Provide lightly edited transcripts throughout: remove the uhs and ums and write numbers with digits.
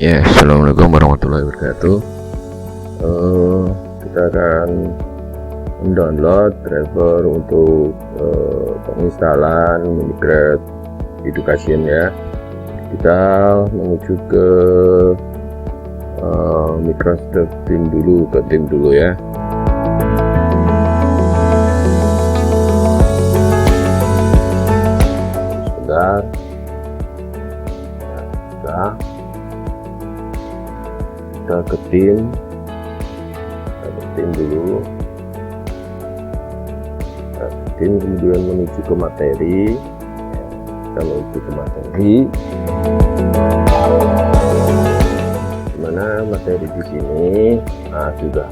Ya, assalamualaikum warahmatullahi wabarakatuh. Kita akan mendownload driver untuk penginstalan Minecraft Education ya. Kita menuju ke Microsoft Team dulu, ke tim dulu ya. Sebentar. Nah, kita ke tim dulu, tim kemudian menuju ke materi. Kita menuju ke materi, dimana materi di sini sudah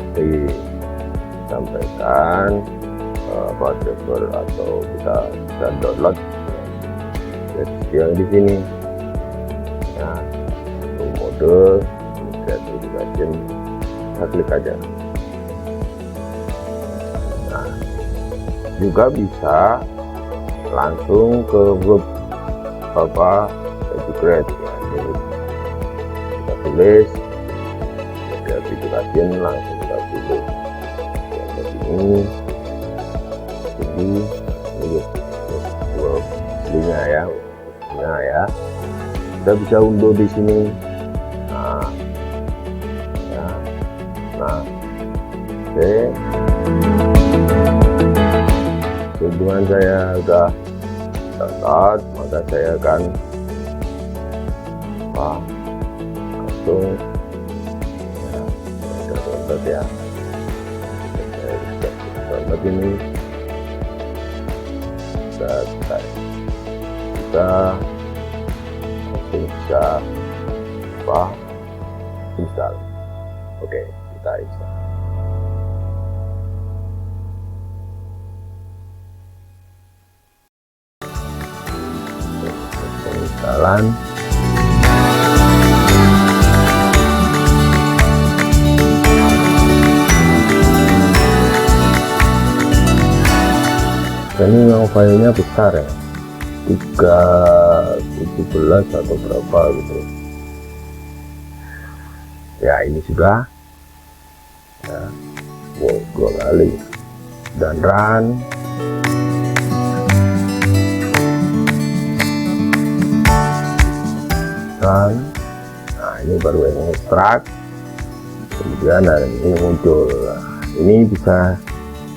disampaikan pada atau kita bisa download jadi yang di sini. Nah, untuk mode Education, kita klik aja. Nah, juga bisa langsung ke web Bapak Educate ya. Jadi kita tulis Education, langsung kita tulis yang ini web linknya ya. Kita bisa unduh di sini. Oke, hubungan saya sudah download, maka saya akan langsung download ya. Download ini kita langsung bisa install. Oke, kita install. Instalan. Ini yang filenya besar ya, 317 atau berapa gitu ya. Ini sudah ya, wow, 2 kali dan run. Nah, ini baru yang ekstrak, kemudian ini muncul. Ini bisa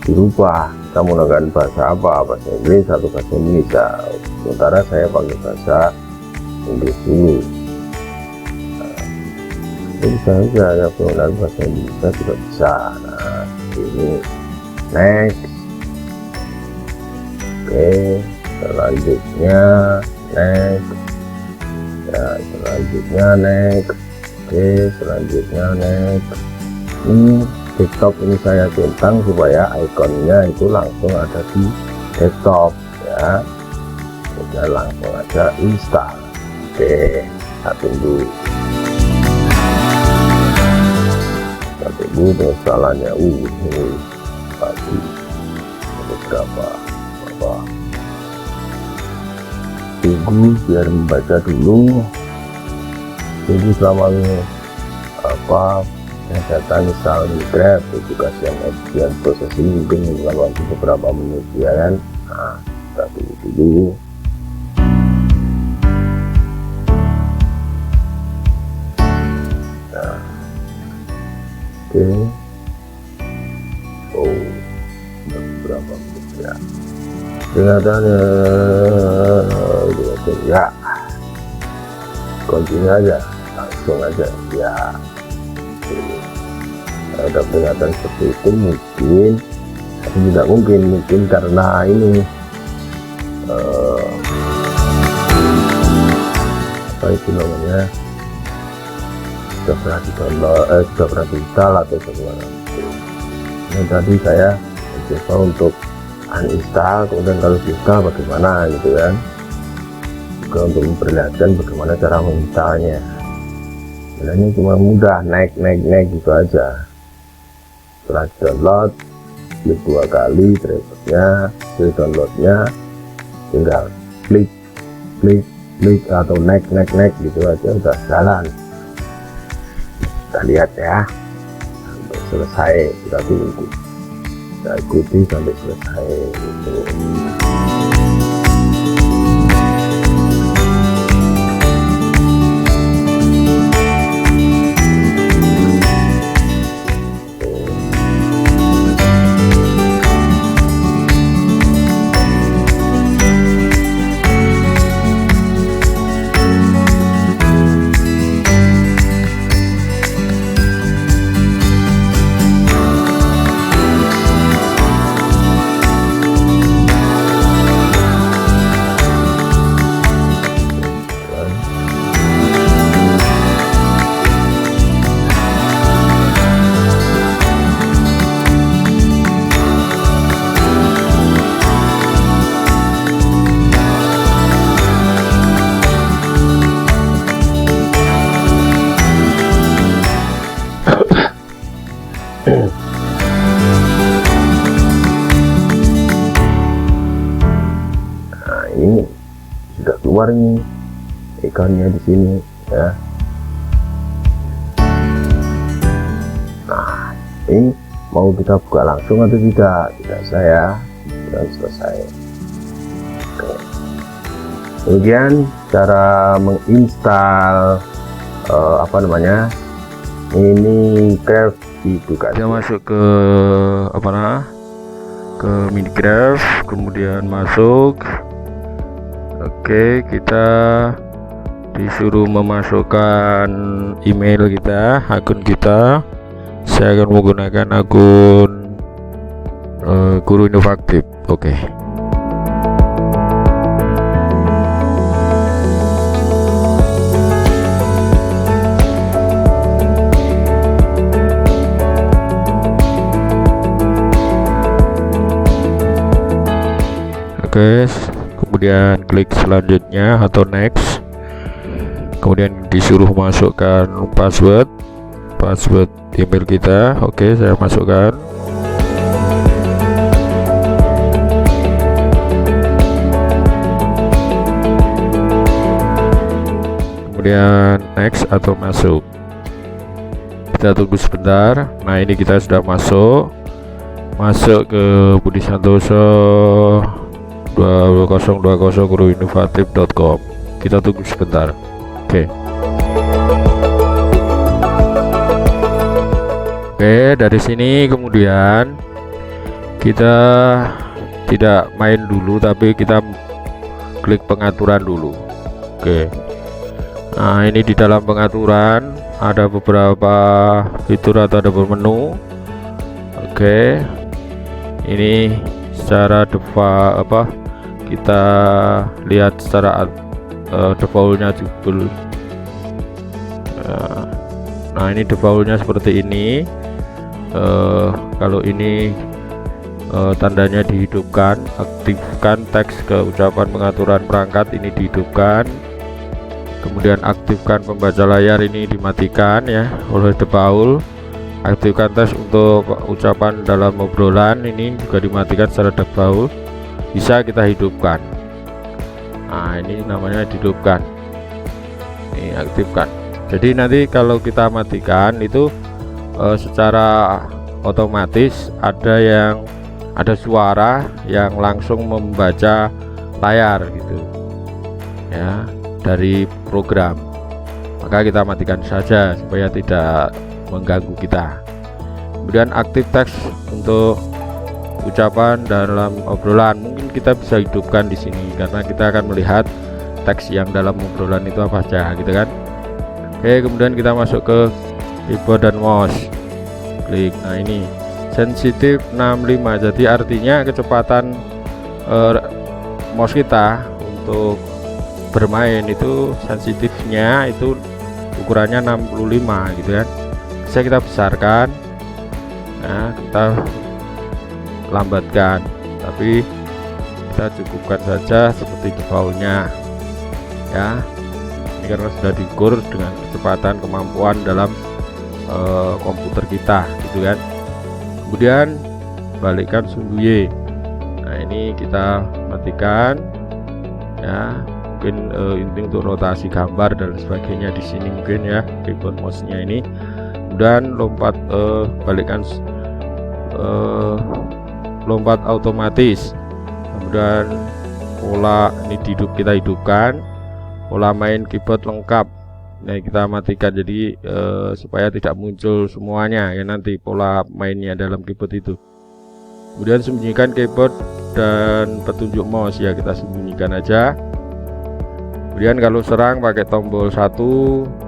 dirubah, kita menggunakan bahasa apa, bahasa Inggris atau bahasa Indonesia. Sementara saya pakai bahasa Inggris dulu. Ini bisa saja penggunaan bahasa Indonesia juga bisa. Nah, ini next. Oke, selanjutnya next. Ya, selanjutnya next. Oke, selanjutnya next. Ini desktop ini saya centang supaya ikonnya itu langsung ada di desktop ya. Kemudian langsung aja install. Oke, kita tunggu. Kita tunggu instalannya. Ini pagi beberapa tunggu biar membaca dulu. Tunggu selama data install Minecraft Education dan proses ini mungkin memakan waktu beberapa menit ya kan. Nah, kita tunggu dulu. Nah, oke. Beberapa menit ya. Kelihatannya ya, continue aja, langsung aja ya. Ada peringatan seperti itu mungkin, tapi tidak mungkin karena ini apa itu namanya, sudah pernah di-download, sudah pernah diinstal atau bagaimana. Ini tadi saya mencoba untuk uninstall, kemudian kalau diinstal bagaimana gitu kan, juga untuk memperlihatkan bagaimana cara menginstalnya. Sebenarnya cuma mudah, naik gitu aja. Setelah download, klik 2 kali drivernya, downloadnya, tinggal klik atau next gitu aja udah jalan. kita lihat ya sampai selesai. Kita tunggu, kita ikuti sampai selesai itu. Nah, ini sudah keluar nih ikannya di sini ya. Nah, ini mau kita buka langsung atau tidak? Tidak, saya sudah selesai. Oke. Kemudian cara menginstal Minecraft dibuka. Kita masuk ke ke Minecraft, kemudian masuk. Oke, kita disuruh memasukkan email kita, akun kita. Saya akan menggunakan akun Guru Inovatif. Oke. Oke, kemudian klik selanjutnya atau next, kemudian disuruh masukkan password email kita. Oke, saya masukkan. Kemudian next atau masuk, kita tunggu sebentar. Nah, ini kita sudah masuk ke Budi Santoso 2020 guruinovatif.com. Kita tunggu sebentar. Oke, dari sini kemudian kita tidak main dulu, tapi kita klik pengaturan dulu. Oke. Nah, ini di dalam pengaturan ada beberapa fitur atau ada menu. Oke, ini secara kita lihat secara defaultnya judul. Nah, ini defaultnya seperti ini. Kalau ini tandanya dihidupkan, aktifkan teks ke ucapan pengaturan perangkat, ini dihidupkan. Kemudian aktifkan pembaca layar, ini dimatikan ya oleh default. Aktifkan tes untuk ucapan dalam obrolan, ini juga dimatikan secara default. Bisa kita hidupkan. Nah, ini namanya dihidupkan. Ini aktifkan. Jadi nanti kalau kita matikan itu secara otomatis ada suara yang langsung membaca layar gitu ya dari program. Maka kita matikan saja supaya tidak mengganggu kita. Kemudian aktif teks untuk ucapan dalam obrolan, mungkin kita bisa hidupkan di sini karena kita akan melihat teks yang dalam obrolan itu apa saja gitu kan. Oke, kemudian kita masuk ke keyboard dan mouse, klik. Nah, ini sensitif 65, jadi artinya kecepatan mouse kita untuk bermain itu sensitifnya itu ukurannya 65 gitu kan. Bisa kita besarkan, nah kita lambatkan, tapi kita cukupkan saja seperti defaultnya ya. Ini karena sudah diukur dengan kecepatan kemampuan dalam komputer kita gitu kan. Kemudian balikkan sumbu Y. Nah, ini kita matikan ya, mungkin ini untuk rotasi gambar dan sebagainya di sini mungkin ya, keyboard mouse-nya ini. kemudian lompat balikkan lompat otomatis, kemudian pola ini kita hidupkan, pola main keyboard lengkap. Nah, kita matikan jadi supaya tidak muncul semuanya ya nanti pola mainnya dalam keyboard itu. Kemudian sembunyikan keyboard dan petunjuk mouse ya, kita sembunyikan aja. Kemudian kalau serang pakai tombol 1,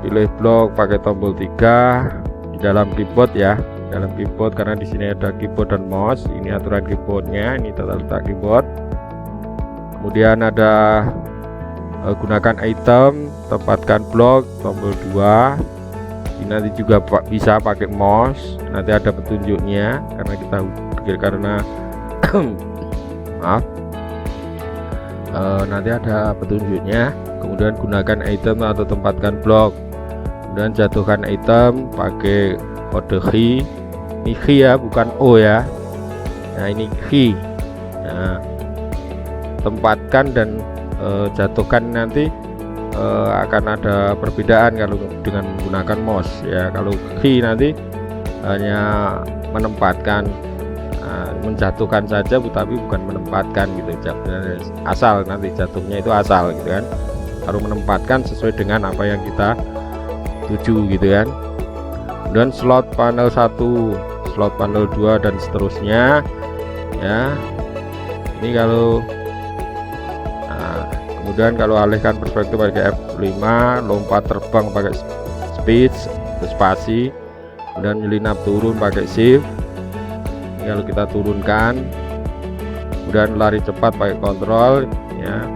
pilih blok pakai tombol 3 di dalam keyboard ya, dalam keyboard, karena di sini ada keyboard dan mouse. Ini aturan keyboardnya, ini tata letak keyboard. Kemudian ada gunakan item, tempatkan blok tombol 2. Ini nanti juga bisa pakai mouse, nanti ada petunjuknya karena maaf, nanti ada petunjuknya. Kemudian gunakan item atau tempatkan blok, kemudian jatuhkan item pakai kode key. Ini key ya, bukan O ya. Nah, ini key. Nah, tempatkan dan jatuhkan nanti akan ada perbedaan kalau dengan menggunakan mouse ya. Kalau key nanti hanya menempatkan, menjatuhkan saja tapi bukan menempatkan gitu, asal nanti jatuhnya itu asal gitu kan. Harus menempatkan sesuai dengan apa yang kita tuju gitu kan. Dan slot panel 1, slot panel 2 dan seterusnya ya. Ini kalau kemudian kalau alihkan perspektif pakai F5, lompat terbang pakai speed spasi, kemudian menyelinap turun pakai shift. Ini kalau kita turunkan, kemudian lari cepat pakai kontrol ya.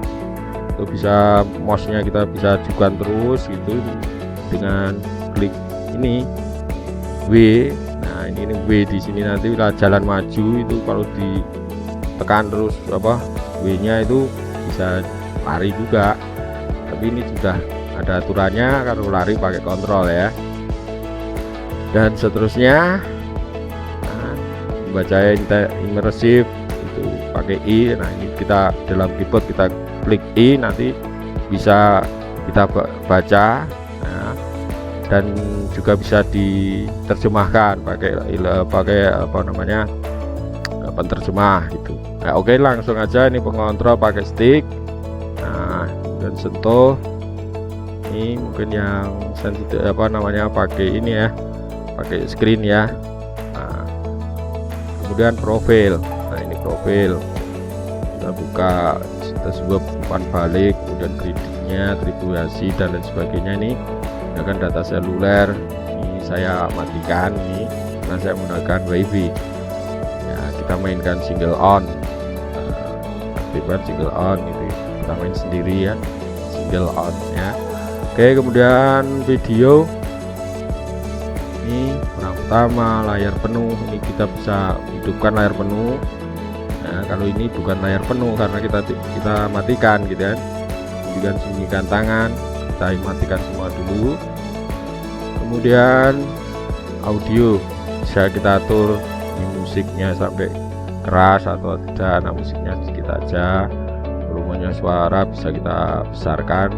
Itu bisa mouse-nya kita bisa ajukan terus gitu dengan klik ini W. Nah, ini W di sini nanti jalan maju itu kalau ditekan terus W-nya itu bisa lari juga, tapi ini sudah ada aturannya kalau lari pakai kontrol ya. Dan seterusnya membaca imersif itu pakai I. Nah, ini kita dalam keyboard kita klik I, nanti bisa kita baca dan juga bisa diterjemahkan pakai penerjemah gitu. Nah, oke, langsung aja ini pengontrol pakai stick. Nah, dan sentuh ini mungkin yang sensitif pakai ini ya, pakai screen ya. Nah, kemudian profil. Nah, ini profil kita buka, kita sebuah umpan balik, kemudian kreditnya, atribusi dan lain sebagainya. Ini menggunakan data seluler. Ini saya matikan ini karena saya menggunakan WiFi ya. Kita mainkan single on, aktifkan single on itu kita main sendiri ya, single on ya. Oke, kemudian video ini orang utama, layar penuh. Ini kita bisa hidupkan layar penuh. Nah, kalau ini bukan layar penuh karena kita matikan gitu kan. Kemudian sembunyikan tangan, kita matikan semua dulu. Kemudian audio bisa kita atur di musiknya sampai keras atau tidak. Nah, musiknya sedikit aja, volumenya suara bisa kita besarkan,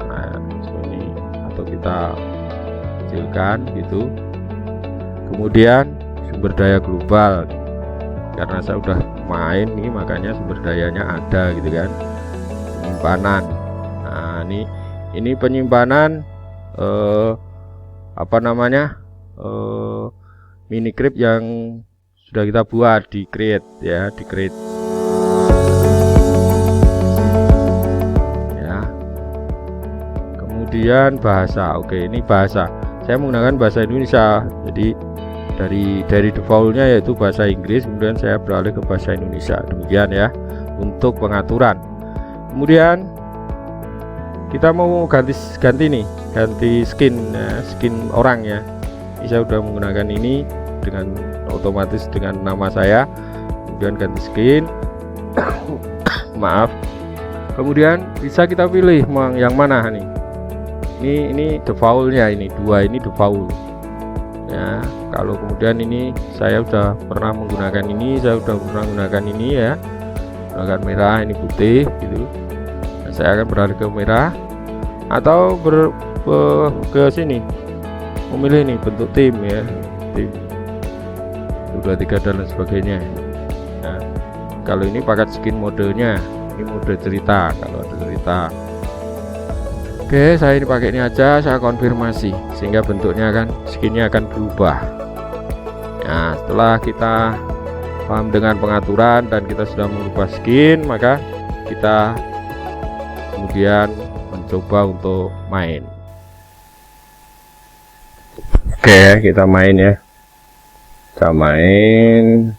nah ini, atau kita kecilkan gitu. Kemudian sumber daya global, karena saya udah main nih makanya sumber dayanya ada gitu kan. Penyimpanan, nah ini penyimpanan mini script yang sudah kita buat di create ya, di create ya. Kemudian bahasa, oke, ini bahasa saya menggunakan bahasa Indonesia, jadi dari defaultnya yaitu bahasa Inggris, kemudian saya beralih ke bahasa Indonesia. Demikian ya untuk pengaturan. Kemudian kita mau ganti nih, ganti skin ya, skin orang ya. Ini saya sudah menggunakan ini dengan otomatis dengan nama saya, kemudian ganti skin. Maaf. Kemudian bisa kita pilih yang mana nih. Ini defaultnya, ini dua, ini default ya. Kalau kemudian ini saya sudah pernah menggunakan ini, saya sudah pernah menggunakan ini ya, menggunakan merah, ini putih gitu. Nah, saya akan beralih ke merah atau ke sini memilih nih bentuk tim ya, tim 2, 3 dan lain sebagainya. Nah, kalau ini pakai skin modenya, ini mode cerita kalau ada cerita. Oke, saya ini pakai ini aja, saya konfirmasi sehingga bentuknya skinnya akan berubah. Nah, setelah kita paham dengan pengaturan dan kita sudah mengubah skin, maka kita kemudian mencoba untuk main. Oke, kita main ya. Kita main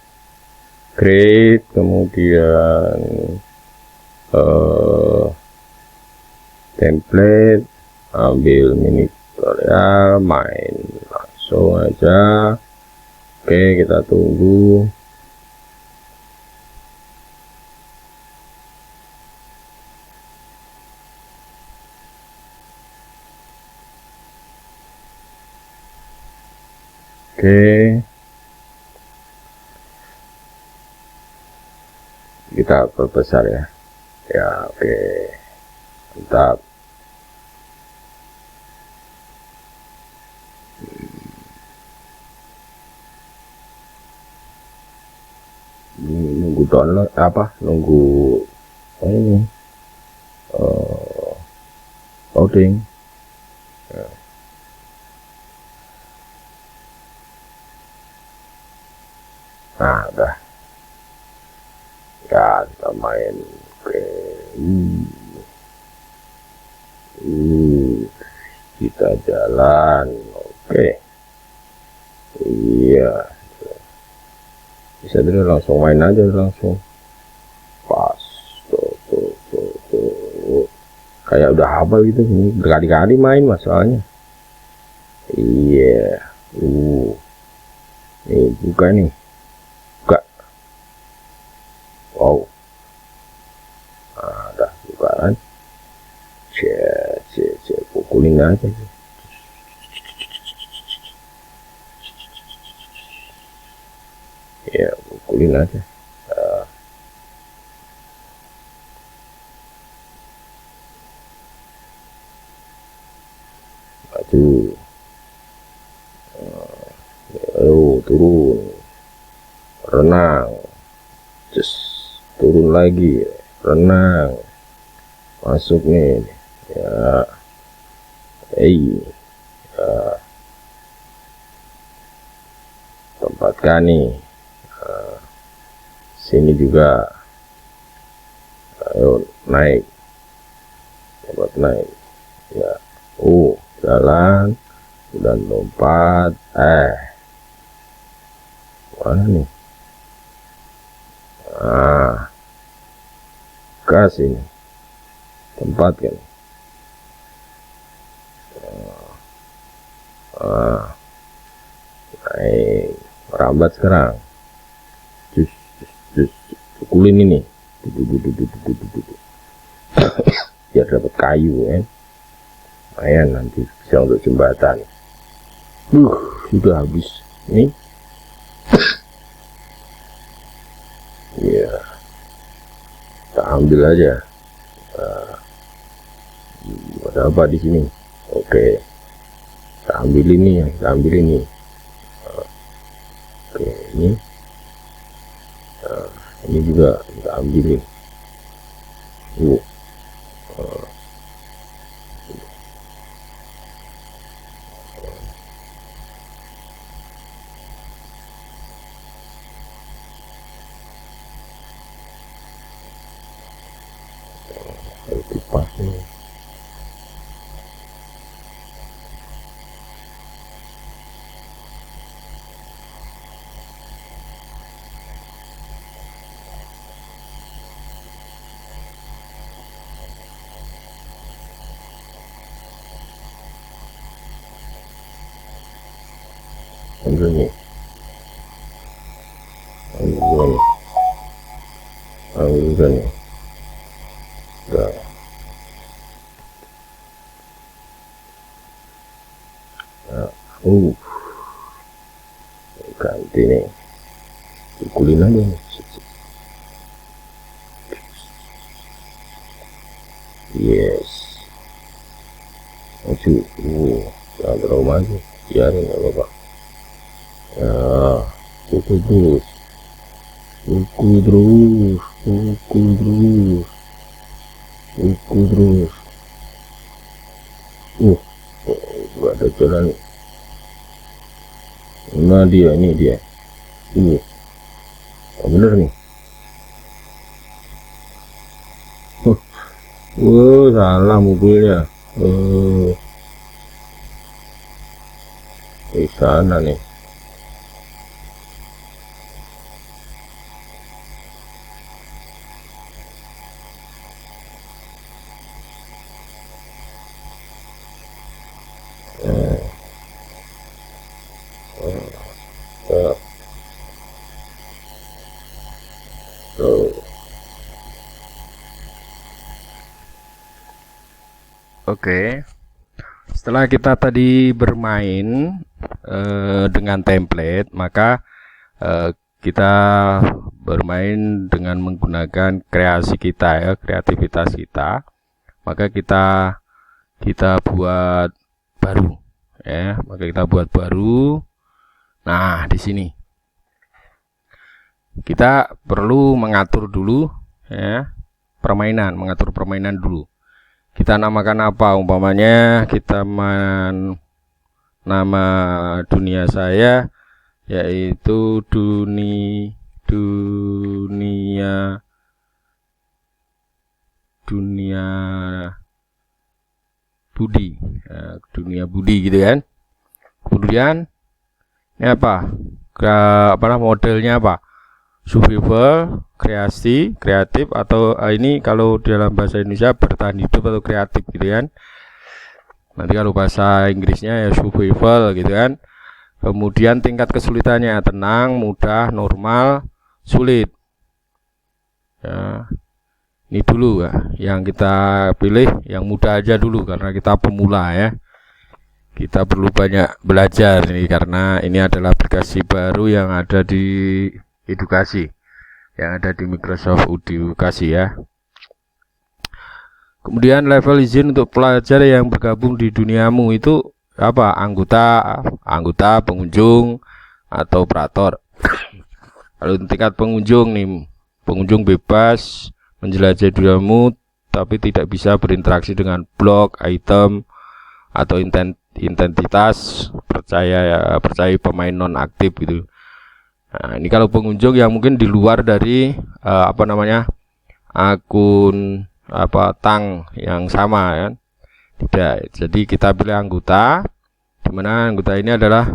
create, kemudian template, ambil mini tutorial, main langsung aja. Oke, kita tunggu. Oke, kita perbesar ya. Ya, oke, mantap. Nunggu download nunggu ini loading. Nah, udah ya, kita main. Oke, kita jalan. Oke, iya, bisa dulu langsung main aja, langsung pas tuh. Kayak udah hafal gitu, ini berkali-kali main masalahnya. Iya, nih buka nih, buka. Wow, ada buka kan. Cek pukulin aja. Ya, pukulin aja. Maju. Turun. Renang. Turun lagi. Renang. Masuk nih. Ya. Tempatkan nih. Sini juga. Ayo naik. Tempat naik. Ya. Jalan. Dan lompat. Mana nih? Kasih nih. Tempat kan. Naik. Merambat sekarang. Pukulin ini. Biar dapat kayu kan. Lumayan nanti bisa untuk jembatan. Sudah habis ini. Ya, kita ambil aja. Ada apa di sini? Oke, kita ambil ini. Oke, ini juga kita ambilin. Pas nih. Ambil nih. Ganti nih, pukulin aja nih. Yes, maju. Jangan terlalu maju. biarin nggak apa-apa. Ya, kuku terus, kuku terus, kuku terus, kuku terus. Gak ada jalan. Nah dia, ini dia. Bener nih. Salah mobilnya. Di sana nih. Oke. Setelah kita tadi bermain dengan template, maka kita bermain dengan menggunakan kreasi kita ya, kreativitas kita. Maka kita buat baru ya, maka kita buat baru. Nah, di sini kita perlu mengatur dulu ya, mengatur permainan dulu. Kita namakan apa? Umpamanya kita nama dunia saya yaitu dunia budi, dunia budi gitu kan. Kemudian ini apa? Modelnya apa? Survival, kreasi, kreatif, atau ini kalau dalam bahasa Indonesia bertahan hidup atau kreatif gitu kan. Nanti kalau bahasa Inggrisnya ya survival gitu kan. Kemudian tingkat kesulitannya tenang, mudah, normal, sulit. Ya, ini dulu ya, yang kita pilih yang mudah aja dulu karena kita pemula ya. Kita perlu banyak belajar ini karena ini adalah aplikasi baru yang ada di edukasi, yang ada di Microsoft Edukasi ya. Kemudian level izin untuk pelajar yang bergabung di duniamu itu apa? Anggota, pengunjung, atau operator. Kalau tingkat pengunjung nih, pengunjung bebas menjelajahi duniamu tapi tidak bisa berinteraksi dengan blok, item, atau identitas, percaya pemain non aktif gitu. Nah, ini kalau pengunjung yang mungkin di luar dari akun tang yang sama kan. Tidak. Jadi kita pilih anggota, di mana anggota ini adalah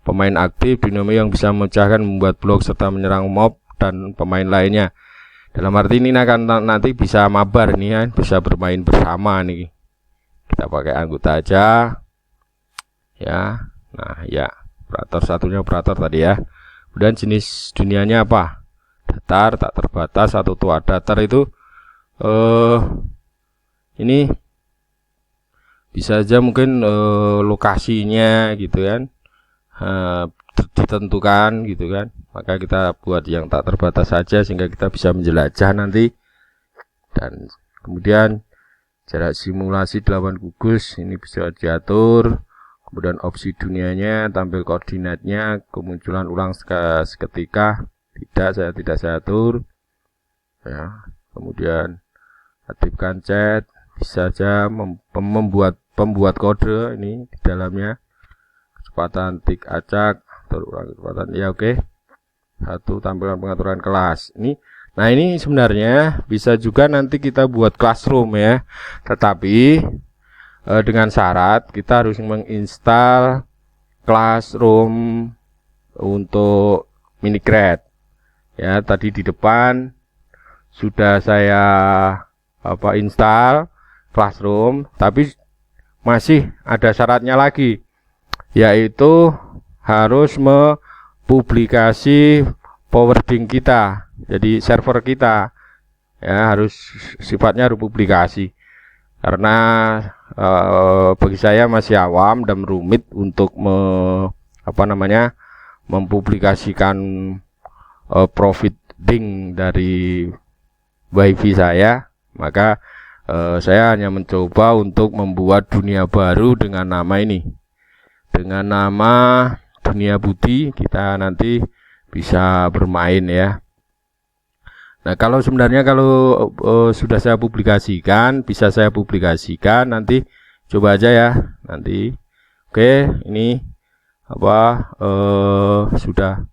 pemain aktif dinamo yang bisa memecahkan, membuat blok serta menyerang mob dan pemain lainnya. Dalam arti ini akan nanti bisa mabar nih kan, bisa bermain bersama nih. Kita pakai anggota aja. Ya. Nah, ya. Operator satunya operator tadi ya. Kemudian jenis dunianya apa? Datar, tak terbatas, atau tua. Datar itu ini bisa aja mungkin lokasinya gitu kan, ditentukan gitu kan. Maka kita buat yang tak terbatas saja sehingga kita bisa menjelajah nanti. Dan kemudian jarak simulasi 8 gugus ini bisa diatur. Kemudian opsi dunianya, tampil koordinatnya, kemunculan ulang seketika, tidak saya atur ya. Kemudian aktifkan chat, bisa saja pembuat kode ini di dalamnya, kecepatan tik acak, terulang kecepatan ya oke. Satu, tampilan pengaturan kelas ini. Nah ini sebenarnya bisa juga nanti kita buat classroom ya, tetapi dengan syarat kita harus menginstal Classroom untuk Minicrat ya. Tadi di depan sudah saya install Classroom, tapi masih ada syaratnya lagi, yaitu harus mempublikasi forwarding kita, jadi server kita ya harus sifatnya harus publikasi. Karena bagi saya masih awam dan rumit untuk mempublikasikan profiting dari wifi saya, maka saya hanya mencoba untuk membuat dunia baru dengan nama ini. dengan nama Dunia Budi. Kita nanti bisa bermain ya. Nah, kalau sebenarnya kalau sudah saya publikasikan, bisa saya publikasikan nanti, coba aja ya nanti. Oke, ini apa sudah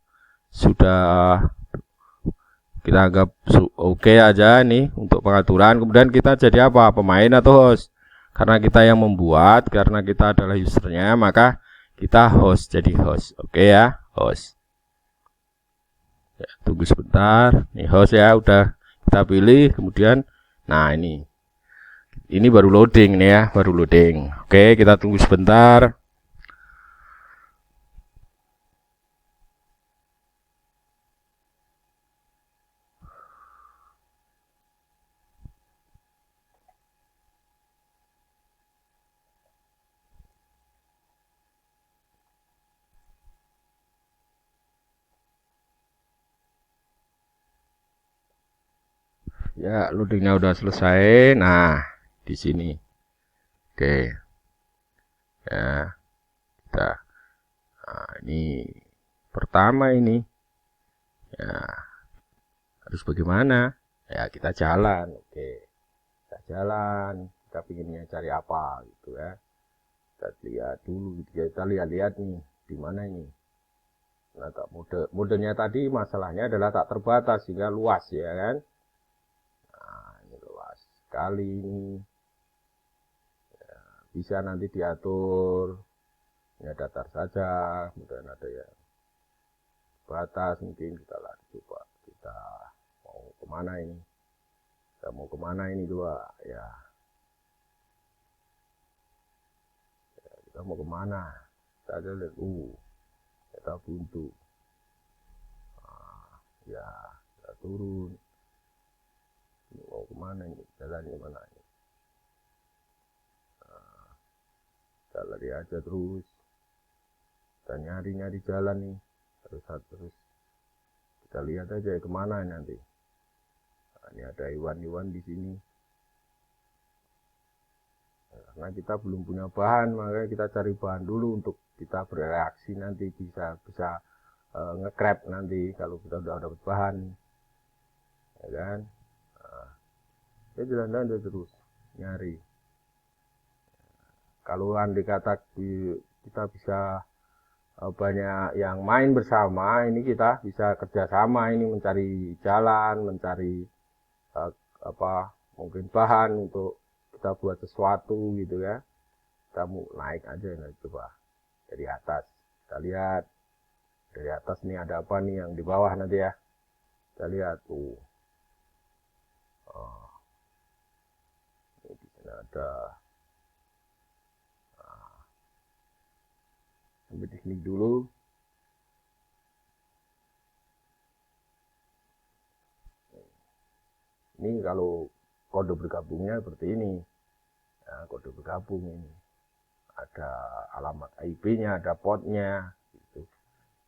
kita anggap oke aja ini untuk pengaturan. Kemudian kita jadi apa, pemain atau host? Karena kita yang membuat, karena kita adalah usernya, maka kita host, jadi host. Oke ya, host ya, tunggu sebentar. Nih host ya, udah kita pilih. Kemudian nah ini baru loading nih ya, baru loading. Oke, kita tunggu sebentar. Ya, loadingnya udah selesai. Nah, di sini. Oke. Ya, kita. Nah, ini pertama ini. Ya, harus bagaimana? Ya, kita jalan. Oke. Kita jalan. Kita pinginnya cari apa gitu ya. Kita lihat dulu. Kita lihat-lihat nih. Di mana ini? Nah, tak modenya tadi masalahnya adalah tak terbatas sehingga luas ya kan. Kali ini ya, bisa nanti diatur ya, datar saja, kemudian ada ya batas, mungkin kita coba kita mau kemana ini, coba ya, kita mau kemana, kita ada lihat kita buntu, ya kita turun. Mau kemana ini, jalannya mana ini, kita lari aja terus, kita nyari jalan nih, terus kita lihat aja ya kemana nanti. Nah, ini ada hewan-hewan di sini. Nah, karena kita belum punya bahan, makanya kita cari bahan dulu untuk kita bereaksi nanti, bisa nge-grab nanti kalau kita udah dapat bahan, ya kan. Ya jalan-jalan terus nyari. Kalau andai kata kita bisa banyak yang main bersama, ini kita bisa kerjasama ini mencari jalan, mencari mungkin bahan untuk kita buat sesuatu gitu ya. Kita mau naik aja, coba dari atas. Kita lihat dari atas nih ada apa nih yang di bawah nanti ya. Kita lihat tuh. Ada sampai di sini dulu. Ini kalau kode bergabungnya seperti ini. Nah, kode bergabung ini ada alamat IP-nya, ada portnya. Gitu.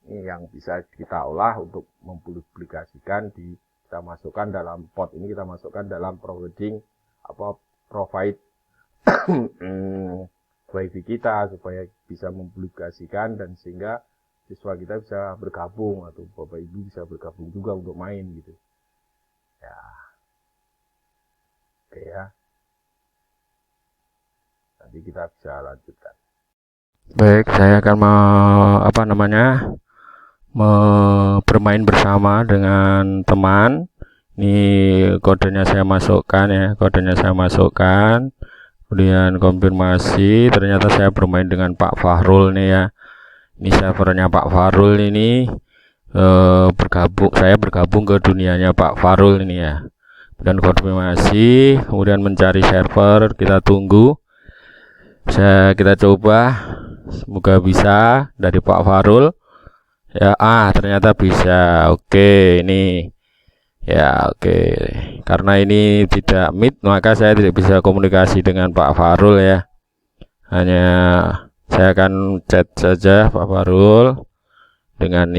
Ini yang bisa kita olah untuk mempublikasikan, kita masukkan dalam port ini, kita masukkan dalam providing provide wifi kita supaya bisa mempublikasikan, dan sehingga siswa kita bisa bergabung atau bapak ibu bisa bergabung juga untuk main gitu ya. Oke ya, nanti kita bisa lanjutkan. Baik, saya akan bermain bersama dengan teman. Ini kodenya saya masukkan ya, kemudian konfirmasi. Ternyata saya bermain dengan Pak Fahrul nih ya. Ini servernya Pak Fahrul ini, saya bergabung ke dunianya Pak Fahrul ini ya. Dan konfirmasi, kemudian mencari server, kita tunggu. Kita coba, semoga bisa dari Pak Fahrul ya. Ternyata bisa. Oke, ini ya, oke. Karena ini tidak meet, maka saya tidak bisa komunikasi dengan Pak Fahrul ya. Hanya saya akan chat saja Pak Fahrul dengan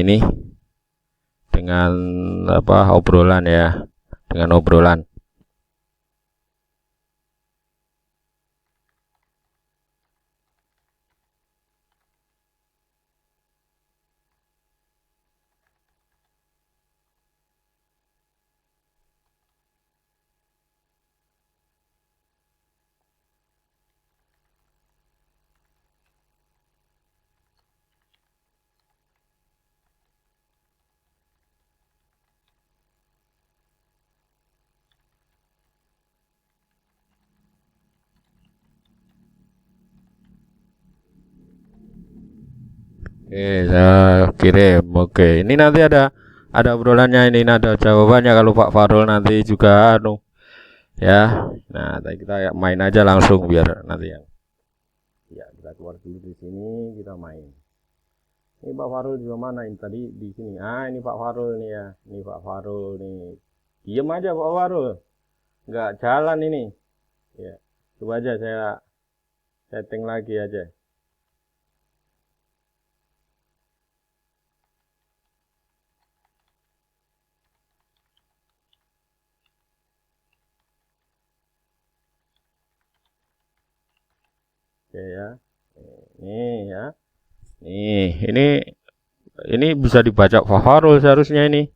obrolan ya, dengan obrolan. Oke, saya kirim. Oke, ini nanti ada obrolannya, ini ada jawabannya kalau Pak Farul nanti juga ya. Nah, tadi kita main aja langsung biar nanti ya kita keluar dulu di sini, kita main. Ini Pak Farul di mana? Ini tadi di sini. Ini Pak Farul nih ya. Ini Pak Farul nih. Diem aja Pak Farul. Nggak jalan ini. Ya. Coba aja saya setting lagi aja. Oke ya. Nih ya. Ini bisa dibaca Pak Farul seharusnya ini.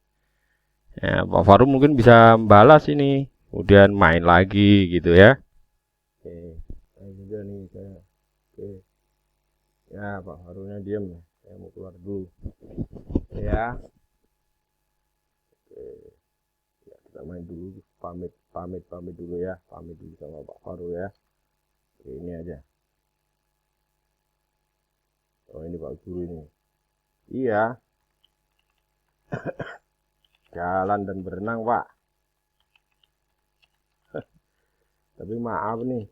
Ya, Pak Farul mungkin bisa balas ini, kemudian main lagi gitu ya. Oke, saya juga nih saya. Oke. Ya, Pak Farulnya diem. Saya mau keluar dulu. Ya. Oke. Ya, kita main dulu, pamit dulu ya. Pamit dulu sama Pak Farul ya. Oke, ini aja. Oh, ini Pak Guru ini. Iya. Jalan dan berenang, Pak. Tapi maaf nih.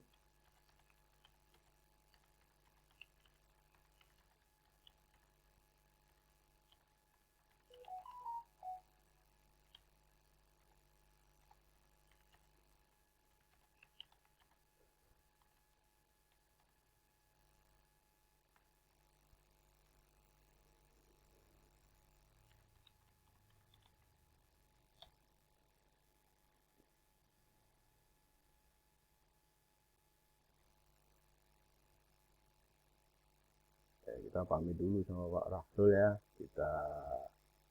Kita pamit dulu sama Pak Rasul ya, kita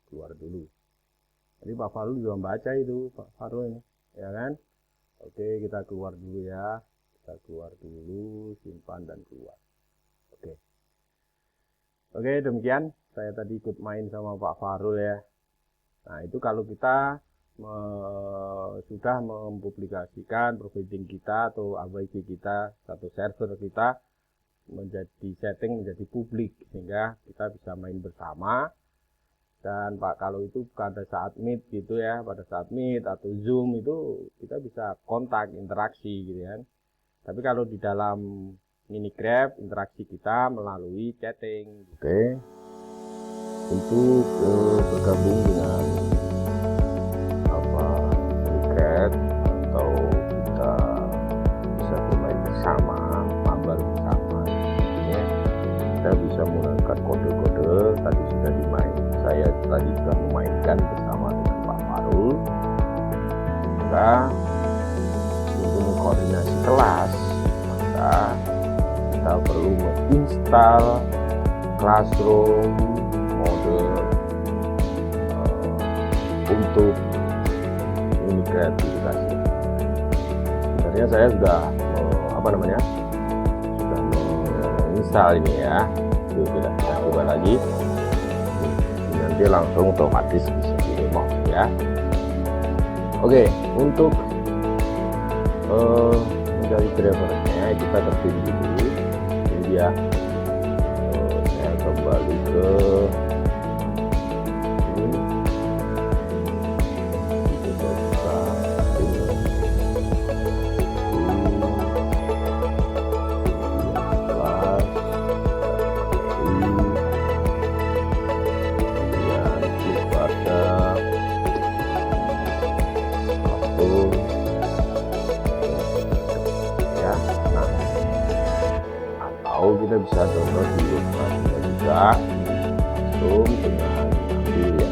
keluar dulu. Tadi Pak Farul juga baca itu Pak Farul ini, ya kan? Oke, kita keluar dulu ya, kita keluar dulu, simpan dan keluar. Oke, demikian saya tadi ikut main sama Pak Farul ya. Nah, itu kalau kita sudah mempublikasikan providing kita atau AWG kita, satu server kita menjadi setting menjadi publik sehingga kita bisa main bersama. Dan Pak, kalau itu pada saat meet gitu ya, pada saat meet atau zoom itu kita bisa kontak interaksi gitu kan. Tapi kalau di dalam Minigraph interaksi kita melalui chatting. Oke. Untuk bergabung dengan Minigraph atau kita bisa bermain bersama, mabar bersama. Kita bisa menggunakan kode-kode tadi sudah dimain. Saya tadi sudah memainkan bersama dengan Pak Farul. Maka untuk mengkoordinasi kelas, maka kita perlu menginstal Classroom mode untuk ini kreativitas. Sebenarnya saya sudah sudah menginstal ini ya. Yuk kita coba lagi. Nanti langsung otomatis bisa di remove ya. Oke, untuk mencari drivernya kita terpilih dulu. Ini dia. Saya kembali ke ini. Kita buka ini. Kita bisa download di rumah, kita juga langsung dengan ambil ya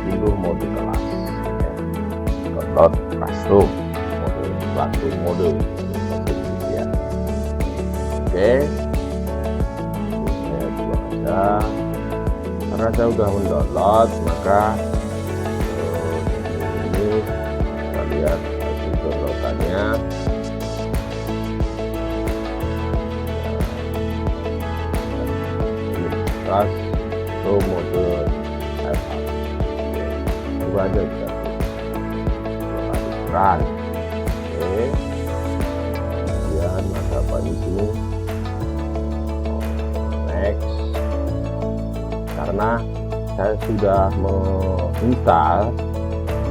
pilih mode kelas ya. Download Classroom mode ya. Oke, saya juga bisa karena saya sudah mendownload, maka ini kita lihat hasil downloadannya. Classroom mode FH. Coba aja kita run. Oke. Kemudian ada apa di sini? Next. karena saya sudah menginstal.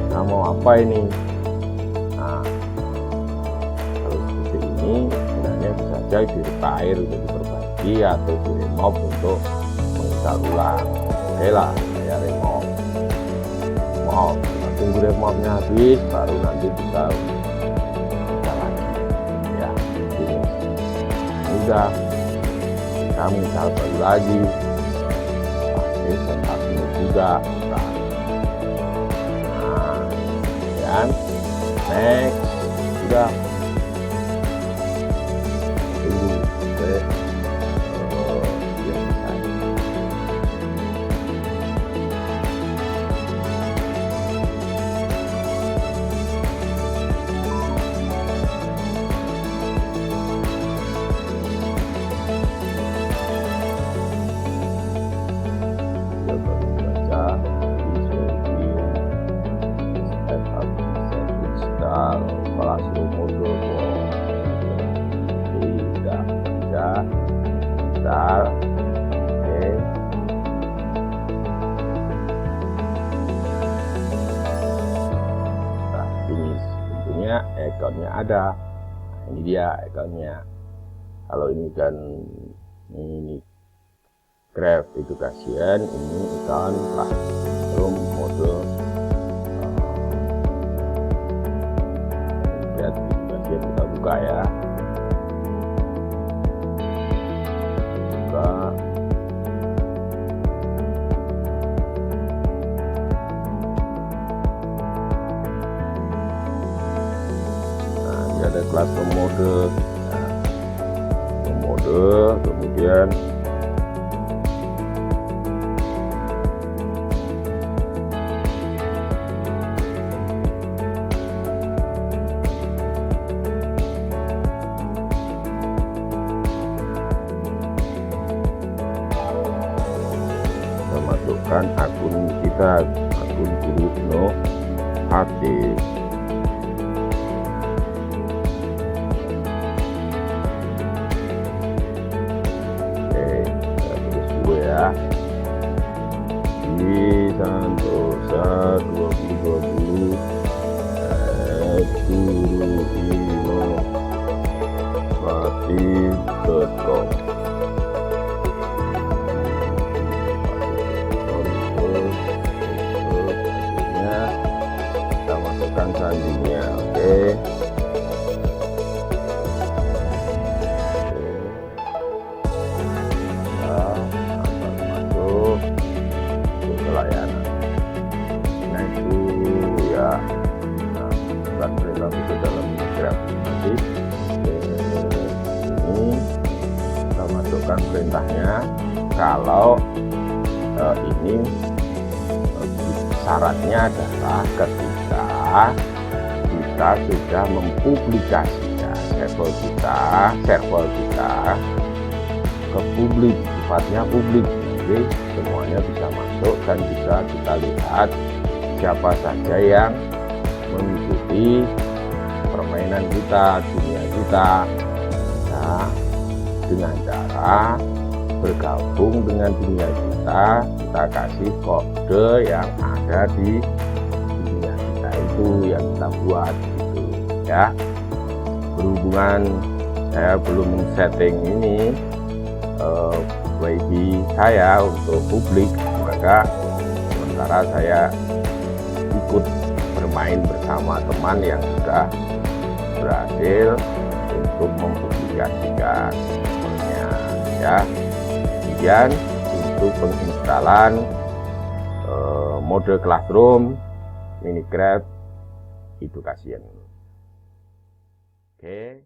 Nah, mau apa ini? Nah, kalau seperti ini sebenarnya bisa saja di-repair untuk diperbaiki atau di-remove untuk menginstal ulang. Oke lah, saya remove. Tunggu remove-nya habis baru nanti kita install lagi. Ya, ini udah kita install baru lagi. Pasti setup ini juga. Nah, next udah tunggu sampai dia selesai. Dia baru baca Classroom modul tidak bisa install. Oke, nah finish. Tentunya ikonnya ada. Nah, ini dia ikonnya. Kalau ini kan ini Craft Education, ini ikon Classroom modul kita buka ya, buka. Nah, ini ada kelas mode, kemudian masukkan akun kita, akun guru no HP. Oke, kita tulis dulu ya, di Santosa 2020 guruinovatif.com. Kita masukkan sandinya. Oke. Ya, masuk ke layanan. Nah itu ya, bukan perintah itu dalam Craft. Nanti ini kita masukkan perintahnya. Kalau ini syaratnya adalah ketika kita sudah mempublikasikan server kita ke publik, sifatnya publik, jadi semuanya bisa masuk dan bisa kita lihat siapa saja yang mengikuti permainan kita, dunia kita. Nah, dengan cara bergabung dengan dunia kita kasih kode yang ada di dunia kita itu yang kita buat gitu ya. Berhubungan saya belum setting ini WiFi saya untuk publik, maka sementara saya ikut bermain bersama teman yang sudah berhasil untuk mempublikasikan servernya ya. Kemudian untuk penginstalan mode Classroom Minecraft Education. Oke.